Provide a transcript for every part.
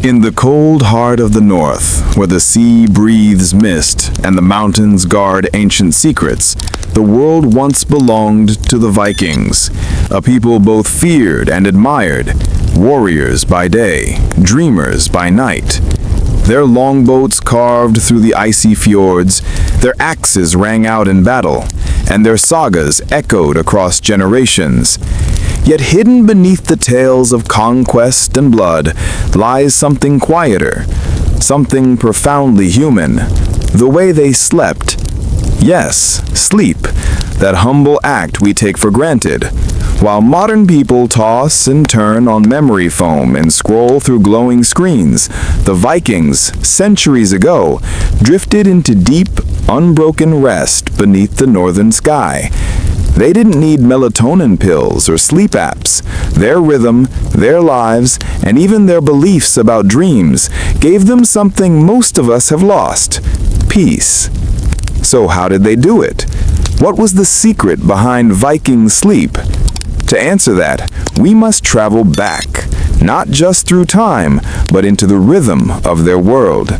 In the cold heart of the north, where the sea breathes mist and the mountains guard ancient secrets, the world once belonged to the Vikings, a people both feared and admired, warriors by day, dreamers by night. Their longboats carved through the icy fjords, their axes rang out in battle, and their sagas echoed across generations. Yet hidden beneath the tales of conquest and blood lies something quieter, something profoundly human, the way they slept. Yes, sleep, that humble act we take for granted. While modern people toss and turn on memory foam and scroll through glowing screens, the Vikings, centuries ago, drifted into deep, unbroken rest beneath the northern sky. They didn't need melatonin pills or sleep apps. Their rhythm, their lives, and even their beliefs about dreams gave them something most of us have lost: peace. So how did they do it? What was the secret behind Viking sleep? To answer that, we must travel back, not just through time, but into the rhythm of their world.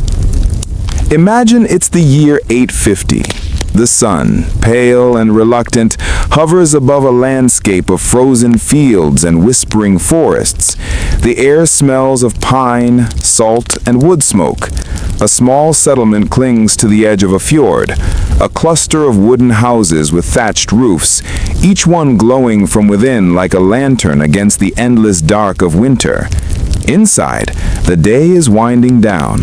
Imagine it's the year 850. The sun, pale and reluctant, hovers above a landscape of frozen fields and whispering forests. The air smells of pine, salt, and wood smoke. A small settlement clings to the edge of a fjord, a cluster of wooden houses with thatched roofs, each one glowing from within like a lantern against the endless dark of winter. Inside, the day is winding down.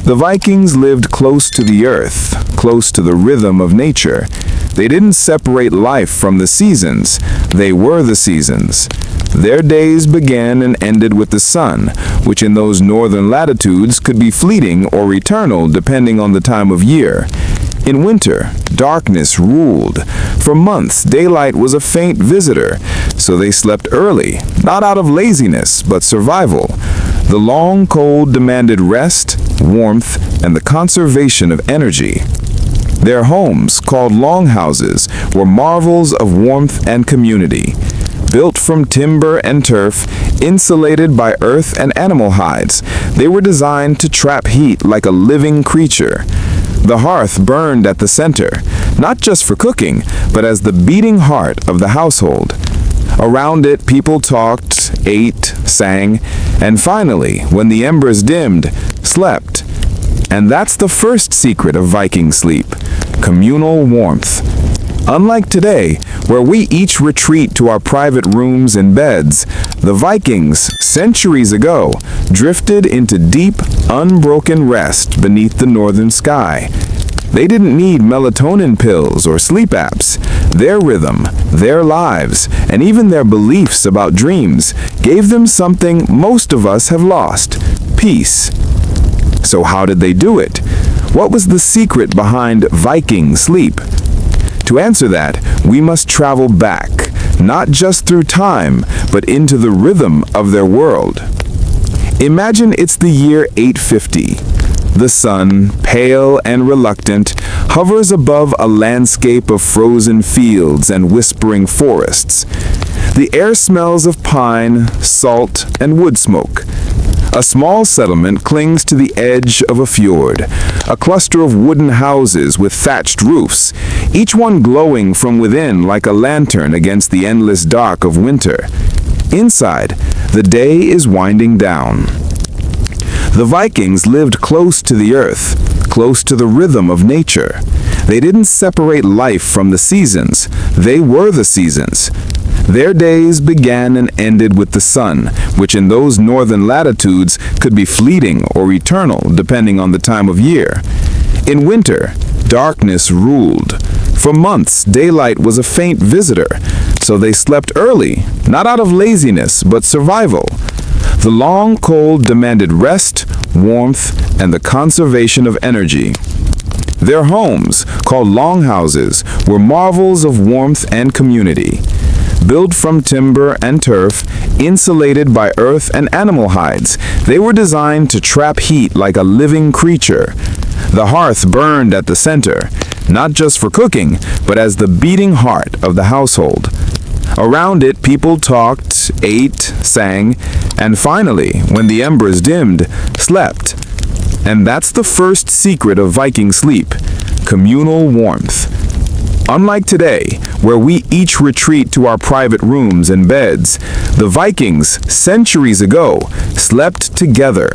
The Vikings lived close to the earth, close to the rhythm of nature. They didn't separate life from the seasons. They were the seasons. Their days began and ended with the sun, which in those northern latitudes could be fleeting or eternal depending on the time of year. In winter, darkness ruled. For months, daylight was a faint visitor, so they slept early, not out of laziness, but survival. The long cold demanded rest, warmth, and the conservation of energy. Their homes, called longhouses, were marvels of warmth and community. Built from timber and turf, insulated by earth and animal hides, they were designed to trap heat like a living creature. The hearth burned at the center, not just for cooking, but as the beating heart of the household. Around it, people talked, ate, sang, and finally, when the embers dimmed, slept. And that's the first secret of Viking sleep: communal warmth. Unlike today, where we each retreat to our private rooms and beds, the Vikings, centuries ago, drifted into deep, unbroken rest beneath the northern sky. They didn't need melatonin pills or sleep apps. Their rhythm, their lives, and even their beliefs about dreams gave them something most of us have lost: peace. So how did they do it? What was the secret behind Viking sleep? To answer that, we must travel back, not just through time, but into the rhythm of their world. Imagine it's the year 850. The sun, pale and reluctant, hovers above a landscape of frozen fields and whispering forests. The air smells of pine, salt, and wood smoke. A small settlement clings to the edge of a fjord, a cluster of wooden houses with thatched roofs, each one glowing from within like a lantern against the endless dark of winter. Inside, the day is winding down. The Vikings lived close to the earth, close to the rhythm of nature. They didn't separate life from the seasons. They were the seasons. Their days began and ended with the sun, which in those northern latitudes could be fleeting or eternal depending on the time of year. In winter, darkness ruled. For months, daylight was a faint visitor, so they slept early, not out of laziness, but survival. The long cold demanded rest, warmth, and the conservation of energy. Their homes, called longhouses, were marvels of warmth and community. Built from timber and turf, insulated by earth and animal hides, they were designed to trap heat like a living creature. The hearth burned at the center, not just for cooking, but as the beating heart of the household. Around it, people talked, ate, sang, and finally, when the embers dimmed, slept. And that's the first secret of Viking sleep: communal warmth. Unlike today, where we each retreat to our private rooms and beds, the Vikings, centuries ago, slept together.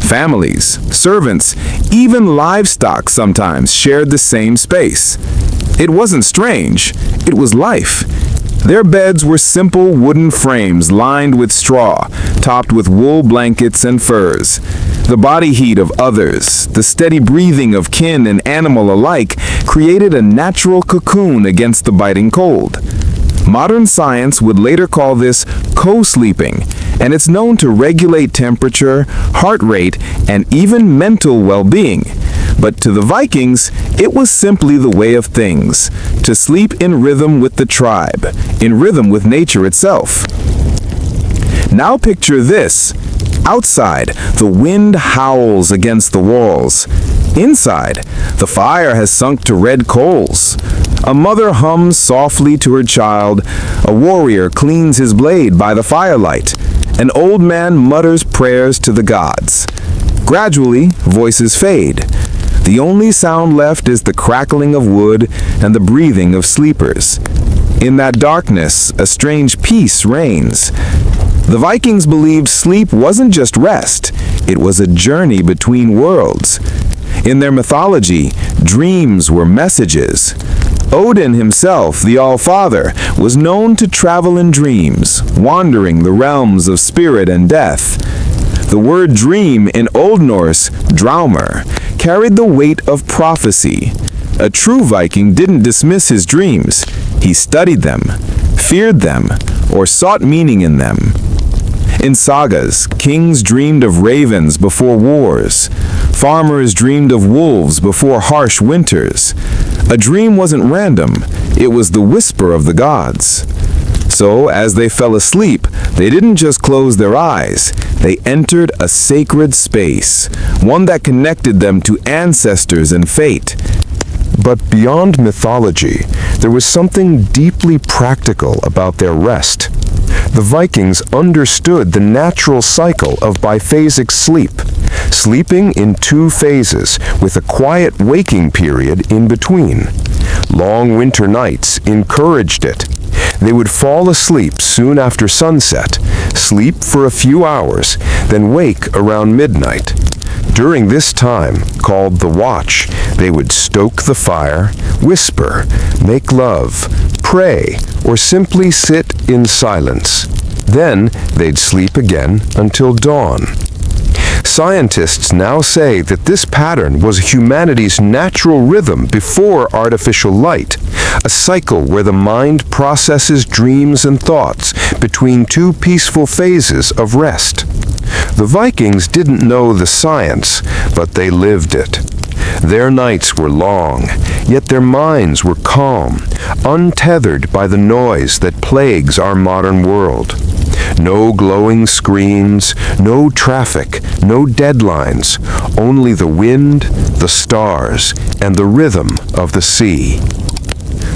Families, servants, even livestock sometimes shared the same space. It wasn't strange, it was life. Their beds were simple wooden frames lined with straw, topped with wool blankets and furs. The body heat of others, the steady breathing of kin and animal alike, created a natural cocoon against the biting cold. Modern science would later call this co-sleeping, and it's known to regulate temperature, heart rate, and even mental well-being. But to the Vikings, it was simply the way of things, to sleep in rhythm with the tribe, in rhythm with nature itself. Now picture this. Outside, the wind howls against the walls. Inside, the fire has sunk to red coals. A mother hums softly to her child. A warrior cleans his blade by the firelight. An old man mutters prayers to the gods. Gradually, voices fade. The only sound left is the crackling of wood and the breathing of sleepers. In that darkness, a strange peace reigns. The Vikings believed sleep wasn't just rest, it was a journey between worlds. In their mythology, dreams were messages. Odin himself, the All-Father, was known to travel in dreams, wandering the realms of spirit and death. The word dream in Old Norse, draumr, carried the weight of prophecy. A true Viking didn't dismiss his dreams. He studied them, feared them, or sought meaning in them. In sagas, kings dreamed of ravens before wars. Farmers dreamed of wolves before harsh winters. A dream wasn't random, it was the whisper of the gods. So, as they fell asleep, they didn't just close their eyes, they entered a sacred space, one that connected them to ancestors and fate. But beyond mythology, there was something deeply practical about their rest. The Vikings understood the natural cycle of biphasic sleep, sleeping in 2 phases with a quiet waking period in between. Long winter nights encouraged it. They would fall asleep soon after sunset, sleep for a few hours, then wake around midnight. During this time, called the watch, they would stoke the fire, whisper, make love, pray, or simply sit in silence. Then they'd sleep again until dawn. Scientists now say that this pattern was humanity's natural rhythm before artificial light, a cycle where the mind processes dreams and thoughts between 2 peaceful phases of rest. The Vikings didn't know the science, but they lived it. Their nights were long, yet their minds were calm, untethered by the noise that plagues our modern world. No glowing screens, no traffic, no deadlines, only the wind, the stars, and the rhythm of the sea.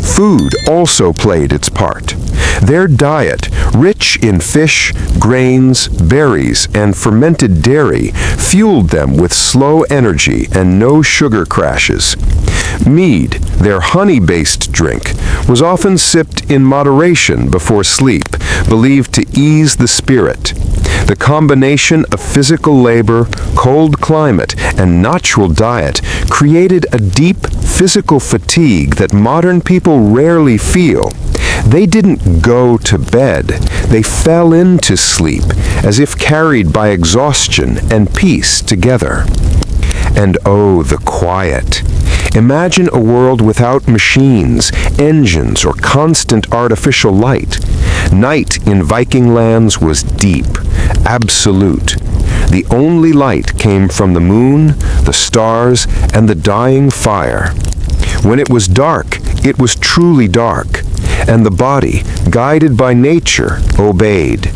Food also played its part. Their diet, rich in fish, grains, berries, and fermented dairy, fueled them with slow energy and no sugar crashes. Mead, their honey-based drink, was often sipped in moderation before sleep, believed to ease the spirit. The combination of physical labor, cold climate, and natural diet created a deep physical fatigue that modern people rarely feel. They didn't go to bed, they fell into sleep, as if carried by exhaustion and peace together. And oh, the quiet. Imagine a world without machines, engines, or constant artificial light. Night in Viking lands was deep, absolute. The only light came from the moon, the stars, and the dying fire. When it was dark, it was truly dark, and the body, guided by nature, obeyed.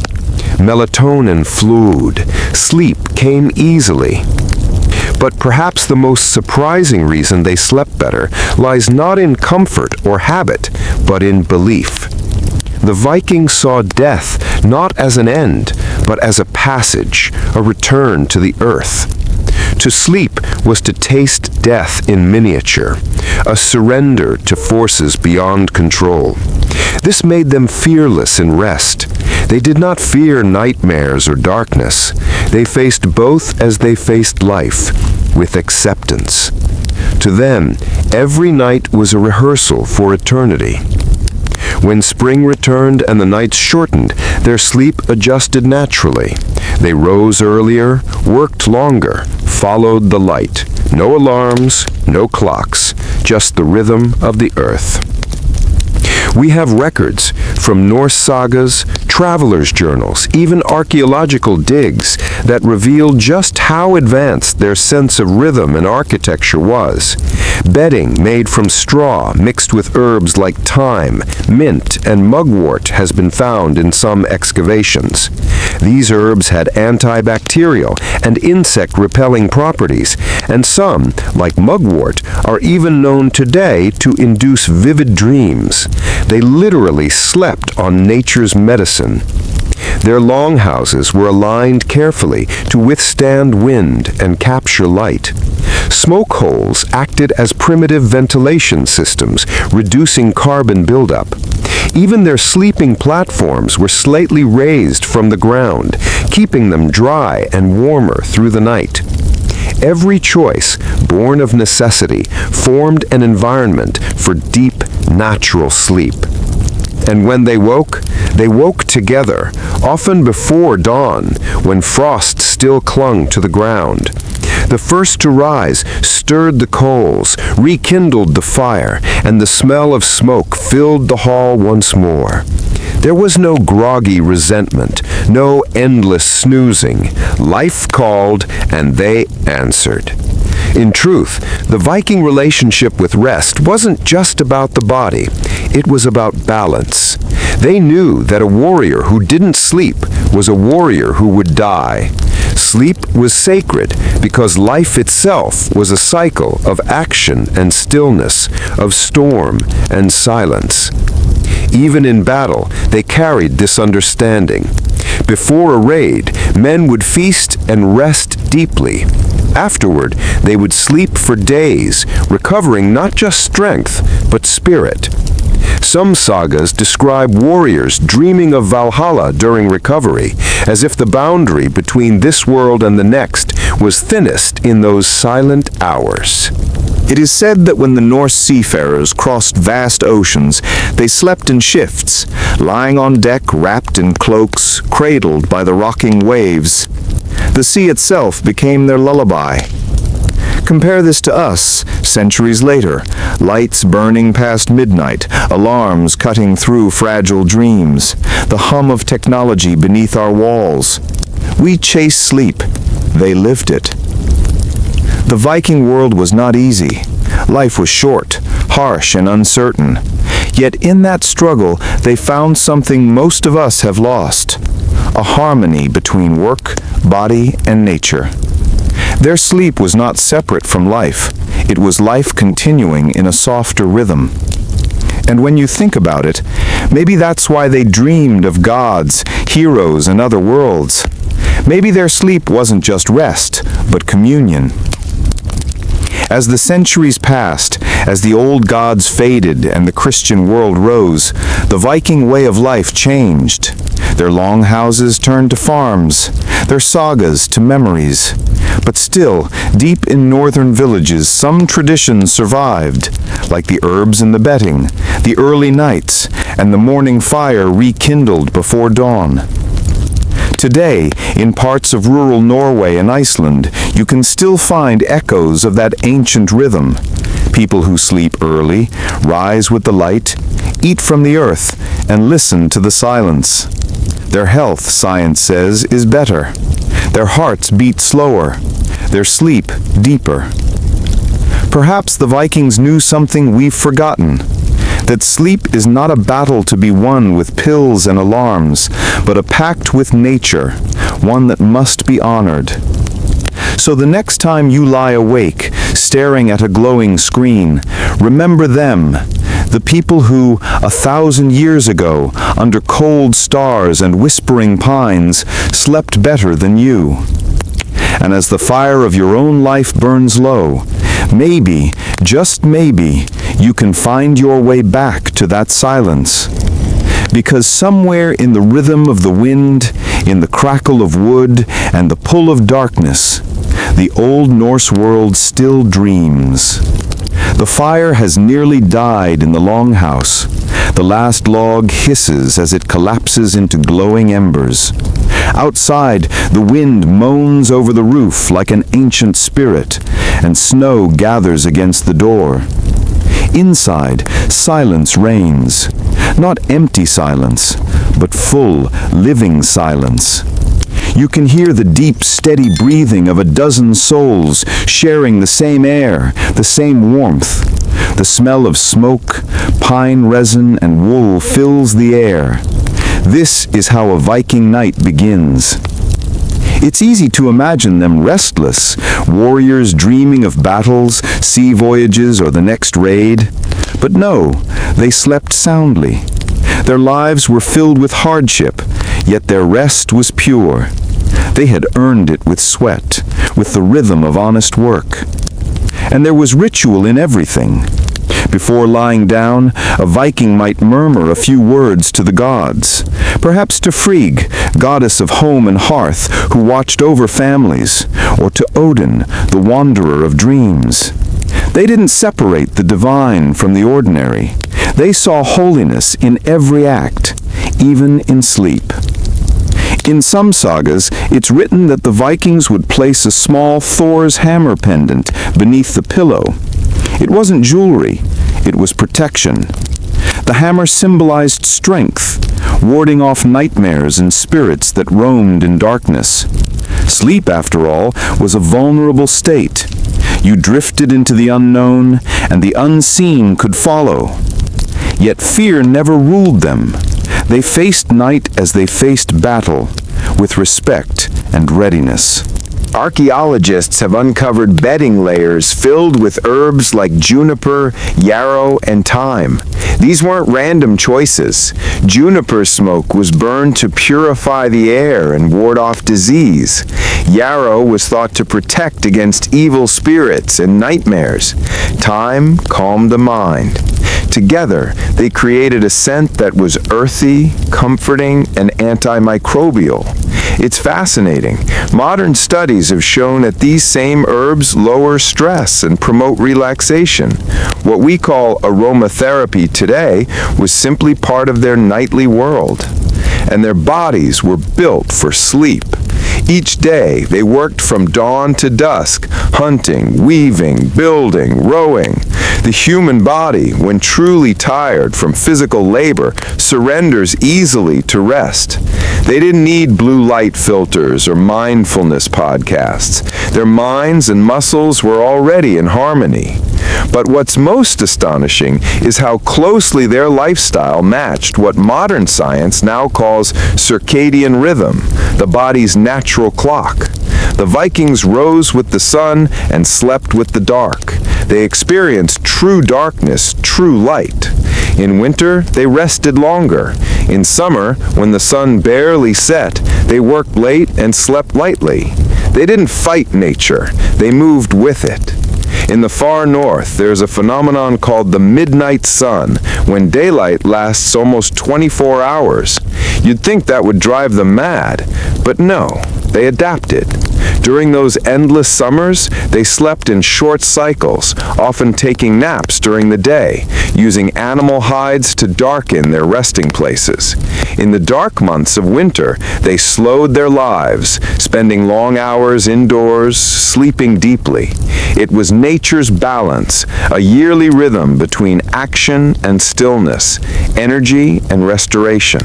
Melatonin flowed. Sleep came easily. But perhaps the most surprising reason they slept better lies not in comfort or habit, but in belief. The Vikings saw death not as an end, but as a passage, a return to the earth. To sleep was to taste death in miniature, a surrender to forces beyond control. This made them fearless in rest. They did not fear nightmares or darkness. They faced both as they faced life, with acceptance. To them, every night was a rehearsal for eternity. When spring returned and the nights shortened, their sleep adjusted naturally. They rose earlier, worked longer, followed the light. No alarms, no clocks, just the rhythm of the earth. We have records from Norse sagas, travelers' journals, even archaeological digs that reveal just how advanced their sense of rhythm and architecture was. Bedding made from straw mixed with herbs like thyme, mint, and mugwort has been found in some excavations. These herbs had antibacterial and insect-repelling properties, and some, like mugwort, are even known today to induce vivid dreams. They literally slept on nature's medicine. Their longhouses were aligned carefully to withstand wind and capture light. Smoke holes acted as primitive ventilation systems, reducing carbon buildup. Even their sleeping platforms were slightly raised from the ground, keeping them dry and warmer through the night. Every choice, born of necessity, formed an environment for deep, natural sleep. And when they woke together, often before dawn, when frost still clung to the ground. The first to rise stirred the coals, rekindled the fire, and the smell of smoke filled the hall once more. There was no groggy resentment, no endless snoozing. Life called, and they answered. In truth, the Viking relationship with rest wasn't just about the body, it was about balance. They knew that a warrior who didn't sleep was a warrior who would die. Sleep was sacred because life itself was a cycle of action and stillness, of storm and silence. Even in battle, they carried this understanding. Before a raid, men would feast and rest deeply. Afterward, they would sleep for days, recovering not just strength, but spirit. Some sagas describe warriors dreaming of Valhalla during recovery, as if the boundary between this world and the next was thinnest in those silent hours. It is said that when the Norse seafarers crossed vast oceans, they slept in shifts, lying on deck wrapped in cloaks, cradled by the rocking waves. The sea itself became their lullaby. Compare this to us, centuries later, lights burning past midnight, alarms cutting through fragile dreams, the hum of technology beneath our walls. We chase sleep. They lived it. The Viking world was not easy. Life was short, harsh, and uncertain. Yet in that struggle, they found something most of us have lost: a harmony between work, body, and nature. Their sleep was not separate from life. It was life continuing in a softer rhythm. And when you think about it, maybe that's why they dreamed of gods, heroes, and other worlds. Maybe their sleep wasn't just rest, but communion. As the centuries passed, as the old gods faded and the Christian world rose, the Viking way of life changed. Their longhouses turned to farms, their sagas to memories. But still, deep in northern villages, some traditions survived, like the herbs in the bedding, the early nights, and the morning fire rekindled before dawn. Today, in parts of rural Norway and Iceland, you can still find echoes of that ancient rhythm. People who sleep early, rise with the light, eat from the earth, and listen to the silence. Their health, science says, is better. Their hearts beat slower, their sleep deeper. Perhaps the Vikings knew something we've forgotten: that sleep is not a battle to be won with pills and alarms, but a pact with nature, one that must be honored. So the next time you lie awake, staring at a glowing screen, remember them. The people who, 1,000 years ago, under cold stars and whispering pines, slept better than you. And as the fire of your own life burns low, maybe, just maybe, you can find your way back to that silence. Because somewhere in the rhythm of the wind, in the crackle of wood, and the pull of darkness, the old Norse world still dreams. The fire has nearly died in the longhouse. The last log hisses as it collapses into glowing embers. Outside, the wind moans over the roof like an ancient spirit, and snow gathers against the door. Inside, silence reigns. Not empty silence, but full, living silence. You can hear the deep, steady breathing of a dozen souls sharing the same air, the same warmth. The smell of smoke, pine resin, and wool fills the air. This is how a Viking night begins. It's easy to imagine them restless, warriors dreaming of battles, sea voyages, or the next raid. But no, they slept soundly. Their lives were filled with hardship, yet their rest was pure. They had earned it with sweat, with the rhythm of honest work. And there was ritual in everything. Before lying down, a Viking might murmur a few words to the gods. Perhaps to Frigg, goddess of home and hearth, who watched over families, or to Odin, the wanderer of dreams. They didn't separate the divine from the ordinary. They saw holiness in every act, even in sleep. In some sagas, it's written that the Vikings would place a small Thor's hammer pendant beneath the pillow. It wasn't jewelry, it was protection. The hammer symbolized strength, warding off nightmares and spirits that roamed in darkness. Sleep, after all, was a vulnerable state. You drifted into the unknown, and the unseen could follow. Yet fear never ruled them. They faced night as they faced battle, with respect and readiness. Archaeologists have uncovered bedding layers filled with herbs like juniper, yarrow, and thyme. These weren't random choices. Juniper smoke was burned to purify the air and ward off disease. Yarrow was thought to protect against evil spirits and nightmares. Thyme calmed the mind. Together, they created a scent that was earthy, comforting, and antimicrobial. It's fascinating. Modern studies have shown that these same herbs lower stress and promote relaxation. What we call aromatherapy today was simply part of their nightly world. And their bodies were built for sleep. Each day, they worked from dawn to dusk, hunting, weaving, building, rowing. The human body, when truly tired from physical labor, surrenders easily to rest. They didn't need blue light filters or mindfulness podcasts. Their minds and muscles were already in harmony. But what's most astonishing is how closely their lifestyle matched what modern science now calls circadian rhythm, the body's natural clock. The Vikings rose with the sun and slept with the dark. They experienced true darkness, true light. In winter, they rested longer. In summer, when the sun barely set, they worked late and slept lightly. They didn't fight nature, they moved with it. In the far north, there's a phenomenon called the midnight sun, when daylight lasts almost 24 hours. You'd think that would drive them mad, but no, they adapted. During those endless summers, they slept in short cycles, often taking naps during the day, using animal hides to darken their resting places. In the dark months of winter, they slowed their lives, spending long hours indoors, sleeping deeply. It was nature's balance, a yearly rhythm between action and stillness, energy and restoration.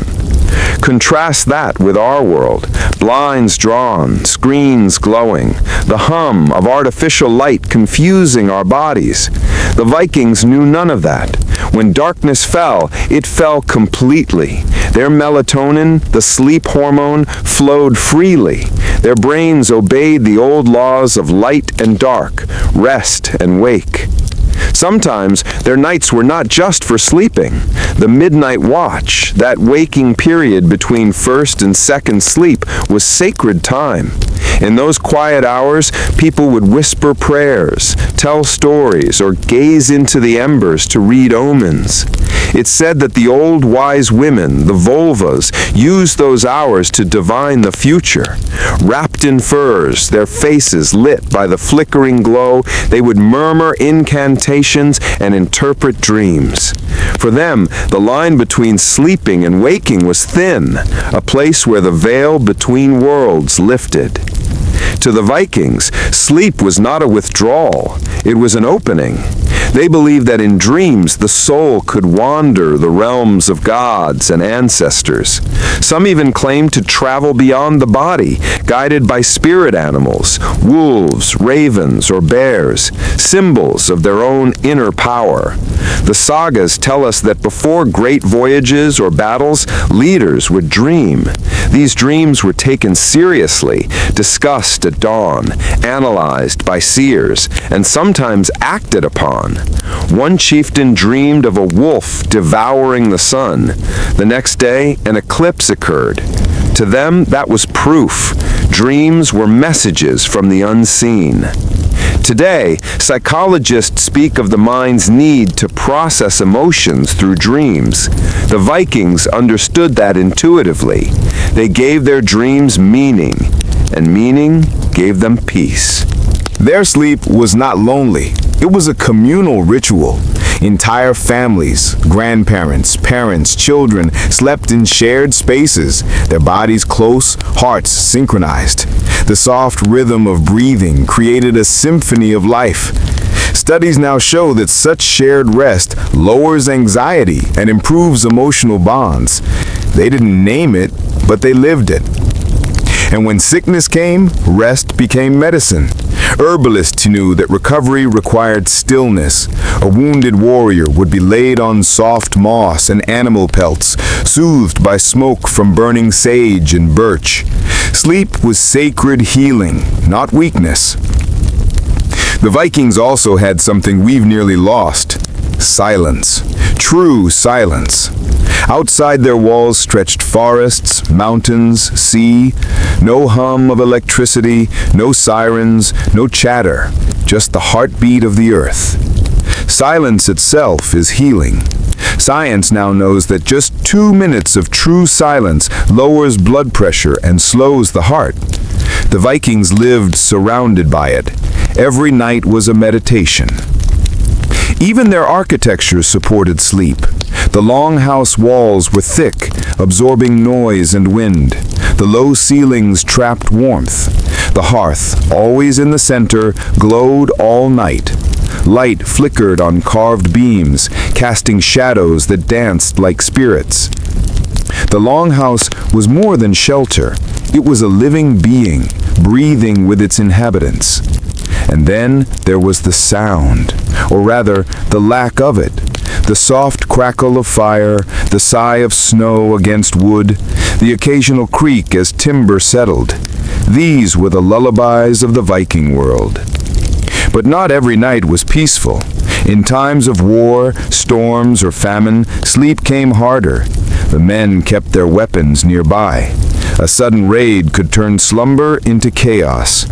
Contrast that with our world. Blinds drawn, screens glowing, the hum of artificial light confusing our bodies. The Vikings knew none of that. When darkness fell, it fell completely. Their melatonin, the sleep hormone, flowed freely. Their brains obeyed the old laws of light and dark, rest and wake. Sometimes their nights were not just for sleeping. The midnight watch, that waking period between first and second sleep, was sacred time. In those quiet hours, people would whisper prayers, tell stories, or gaze into the embers to read omens. It's said that the old wise women, the vulvas, used those hours to divine the future. Wrapped in furs, their faces lit by the flickering glow, they would murmur incantations and interpret dreams. For them, the line between sleeping and waking was thin, a place where the veil between worlds lifted. To the Vikings, sleep was not a withdrawal, it was an opening. They believed that in dreams the soul could wander the realms of gods and ancestors. Some even claimed to travel beyond the body, guided by spirit animals, wolves, ravens, or bears, symbols of their own inner power. The sagas tell us that before great voyages or battles, leaders would dream. These dreams were taken seriously, discussed at dawn, analyzed by seers, and sometimes acted upon. One chieftain dreamed of a wolf devouring the sun. The next day, an eclipse occurred. To them, that was proof. Dreams were messages from the unseen. Today, psychologists speak of the mind's need to process emotions through dreams. The Vikings understood that intuitively. They gave their dreams meaning, and meaning gave them peace. Their sleep was not lonely. It was a communal ritual. Entire families, grandparents, parents, children slept in shared spaces, their bodies close, hearts synchronized. The soft rhythm of breathing created a symphony of life. Studies now show that such shared rest lowers anxiety and improves emotional bonds. They didn't name it, but they lived it. And when sickness came, rest became medicine. Herbalists knew that recovery required stillness. A wounded warrior would be laid on soft moss and animal pelts, soothed by smoke from burning sage and birch. Sleep was sacred healing, not weakness. The Vikings also had something we've nearly lost: silence. True silence. Outside their walls stretched forests, mountains, sea. No hum of electricity, no sirens, no chatter, just the heartbeat of the earth. Silence itself is healing. Science now knows that just 2 minutes of true silence lowers blood pressure and slows the heart. The Vikings lived surrounded by it. Every night was a meditation. Even their architecture supported sleep. The longhouse walls were thick, absorbing noise and wind. The low ceilings trapped warmth. The hearth, always in the center, glowed all night. Light flickered on carved beams, casting shadows that danced like spirits. The longhouse was more than shelter. It was a living being, breathing with its inhabitants. And then there was the sound, or rather, the lack of it. The soft crackle of fire, the sigh of snow against wood, the occasional creak as timber settled. These were the lullabies of the Viking world. But not every night was peaceful. In times of war, storms, or famine, sleep came harder. The men kept their weapons nearby. A sudden raid could turn slumber into chaos.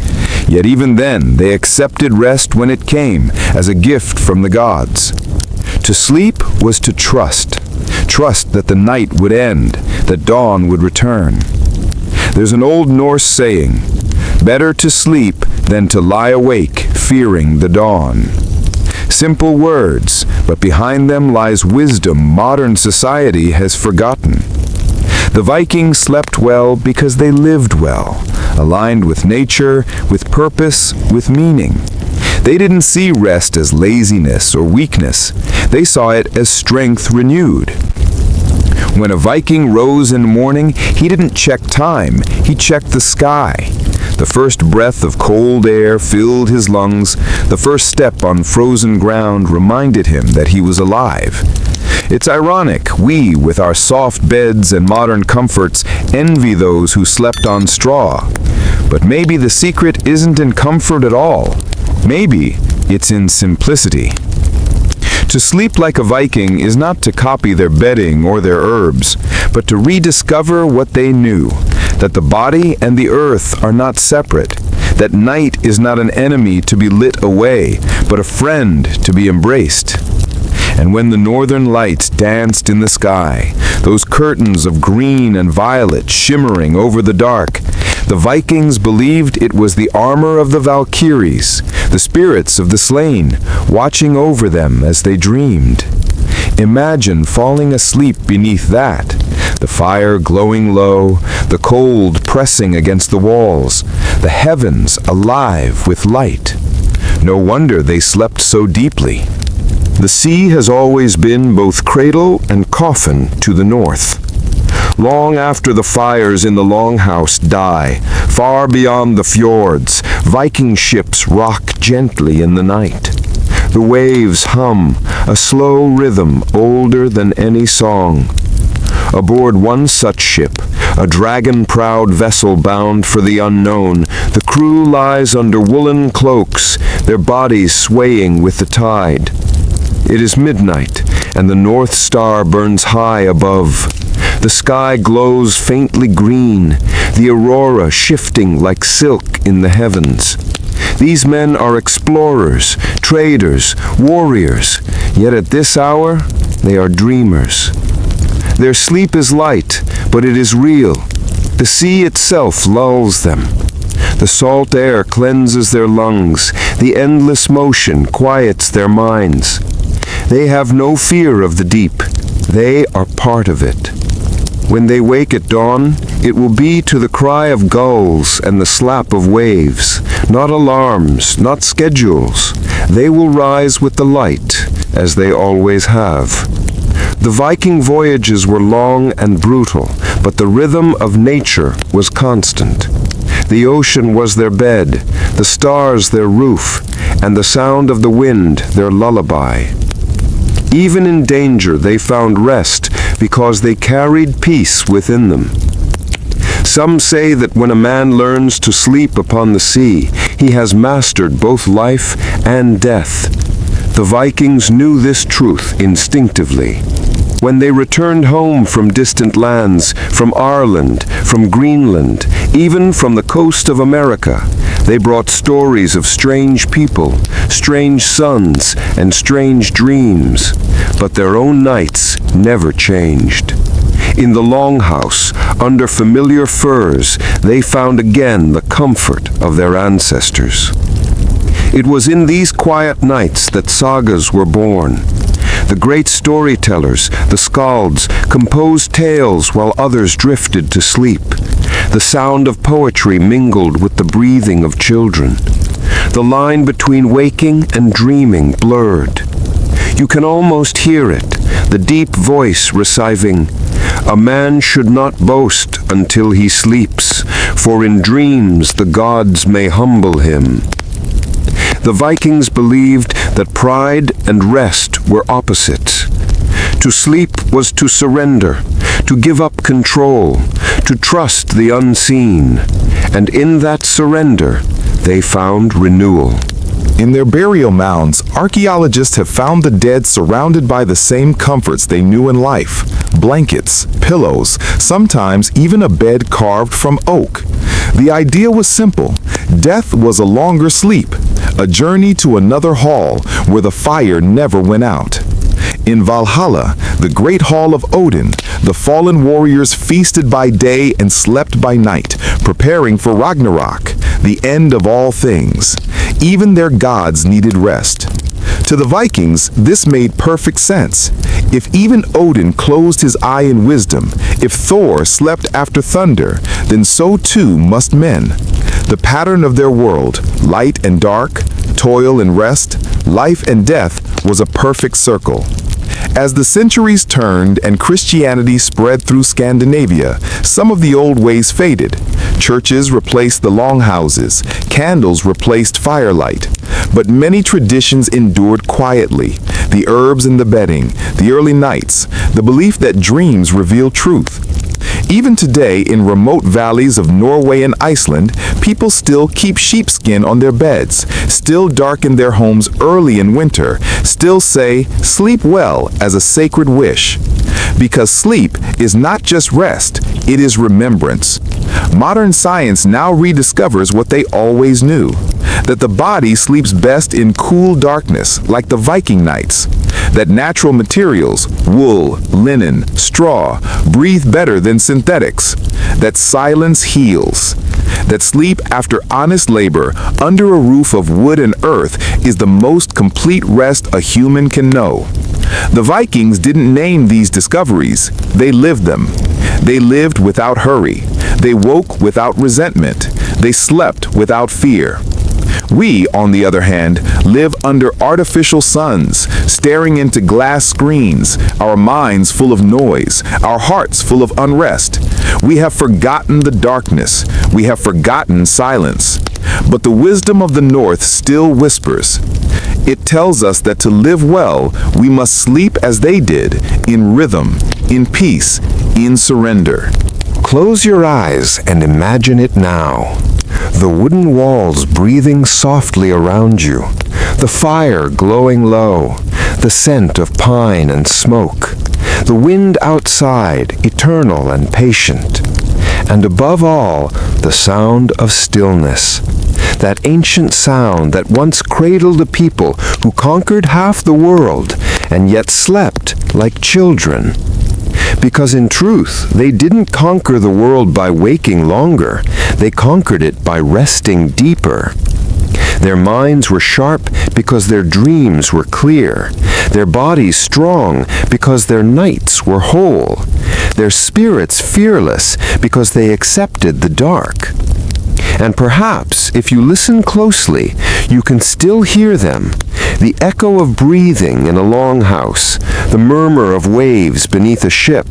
Yet even then, they accepted rest when it came, as a gift from the gods. To sleep was to trust. Trust that the night would end, that dawn would return. There's an old Norse saying, "Better to sleep than to lie awake, fearing the dawn." Simple words, but behind them lies wisdom modern society has forgotten. The Vikings slept well because they lived well, aligned with nature, with purpose, with meaning. They didn't see rest as laziness or weakness. They saw it as strength renewed. When a Viking rose in the morning, he didn't check time, he checked the sky. The first breath of cold air filled his lungs. The first step on frozen ground reminded him that he was alive. It's ironic, we, with our soft beds and modern comforts, envy those who slept on straw. But maybe the secret isn't in comfort at all. Maybe it's in simplicity. To sleep like a Viking is not to copy their bedding or their herbs, but to rediscover what they knew, that the body and the earth are not separate, that night is not an enemy to be lit away, but a friend to be embraced. And when the northern lights danced in the sky, those curtains of green and violet shimmering over the dark, the Vikings believed it was the armor of the Valkyries, the spirits of the slain, watching over them as they dreamed. Imagine falling asleep beneath that, the fire glowing low, the cold pressing against the walls, the heavens alive with light. No wonder they slept so deeply. The sea has always been both cradle and coffin to the north. Long after the fires in the Longhouse die, far beyond the fjords, Viking ships rock gently in the night. The waves hum, a slow rhythm older than any song. Aboard one such ship, a dragon-prowed vessel bound for the unknown, the crew lies under woolen cloaks, their bodies swaying with the tide. It is midnight, and the North Star burns high above. The sky glows faintly green, the aurora shifting like silk in the heavens. These men are explorers, traders, warriors, yet at this hour they are dreamers. Their sleep is light, but it is real. The sea itself lulls them. The salt air cleanses their lungs, the endless motion quiets their minds. They have no fear of the deep. They are part of it. When they wake at dawn, it will be to the cry of gulls and the slap of waves, not alarms, not schedules. They will rise with the light, as they always have. The Viking voyages were long and brutal, but the rhythm of nature was constant. The ocean was their bed, the stars their roof, and the sound of the wind their lullaby. Even in danger they found rest because they carried peace within them. Some say that when a man learns to sleep upon the sea, he has mastered both life and death. The Vikings knew this truth instinctively. When they returned home from distant lands, from Ireland, from Greenland, even from the coast of America, they brought stories of strange people, strange suns, and strange dreams. But their own nights never changed. In the Longhouse, under familiar furs, they found again the comfort of their ancestors. It was in these quiet nights that sagas were born. The great storytellers, the skalds, composed tales while others drifted to sleep. The sound of poetry mingled with the breathing of children. The line between waking and dreaming blurred. You can almost hear it, the deep voice reciting, "A man should not boast until he sleeps, for in dreams the gods may humble him." The Vikings believed that pride and rest were opposites. To sleep was to surrender, to give up control, to trust the unseen, and in that surrender they found renewal. In their burial mounds, archaeologists have found the dead surrounded by the same comforts they knew in life: blankets, pillows, sometimes even a bed carved from oak. The idea was simple. Death was a longer sleep, a journey to another hall where the fire never went out. In Valhalla, the great hall of Odin, the fallen warriors feasted by day and slept by night, preparing for Ragnarok, the end of all things. Even their gods needed rest. To the Vikings, this made perfect sense. If even Odin closed his eye in wisdom, if Thor slept after thunder, then so too must men. The pattern of their world, light and dark, toil and rest, life and death, was a perfect circle. As the centuries turned and Christianity spread through Scandinavia, some of the old ways faded. Churches replaced the longhouses, candles replaced firelight. But many traditions endured quietly: the herbs in the bedding, the early nights, the belief that dreams reveal truth. Even today, in remote valleys of Norway and Iceland, people still keep sheepskin on their beds, still darken their homes early in winter, still say, "Sleep well," as a sacred wish. Because sleep is not just rest, it is remembrance. Modern science now rediscovers what they always knew, that the body sleeps best in cool darkness, like the Viking nights, that natural materials, wool, linen, straw, breathe better than synthetics, that silence heals, that sleep after honest labor under a roof of wood and earth is the most complete rest a human can know. The Vikings didn't name these discoveries, they lived them. They lived without hurry. They woke without resentment. They slept without fear. We, on the other hand, live under artificial suns, staring into glass screens, our minds full of noise, our hearts full of unrest. We have forgotten the darkness. We have forgotten silence. But the wisdom of the North still whispers. It tells us that to live well, we must sleep as they did, in rhythm, in peace, in surrender. Close your eyes and imagine it now. The wooden walls breathing softly around you, the fire glowing low, the scent of pine and smoke, the wind outside, eternal and patient, and above all, the sound of stillness. That ancient sound that once cradled a people who conquered half the world and yet slept like children. Because in truth, they didn't conquer the world by waking longer, they conquered it by resting deeper. Their minds were sharp because their dreams were clear, their bodies strong because their nights were whole, their spirits fearless because they accepted the dark. And perhaps, if you listen closely, you can still hear them. The echo of breathing in a longhouse, the murmur of waves beneath a ship,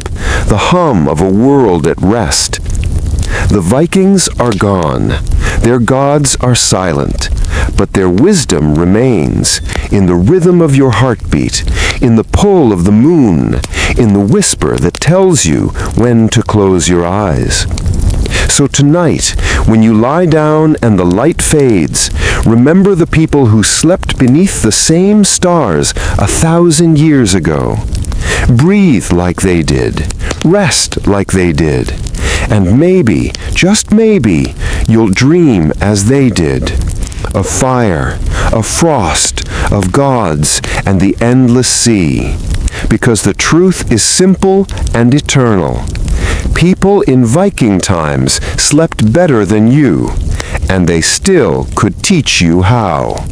the hum of a world at rest. The Vikings are gone. Their gods are silent. But their wisdom remains in the rhythm of your heartbeat, in the pull of the moon, in the whisper that tells you when to close your eyes. So tonight, when you lie down and the light fades, remember the people who slept beneath the same stars 1,000 years ago. Breathe like they did. Rest like they did. And maybe, just maybe, you'll dream as they did. Of fire, of frost, of gods, and the endless sea. Because the truth is simple and eternal. People in Viking times slept better than you, and they still could teach you how.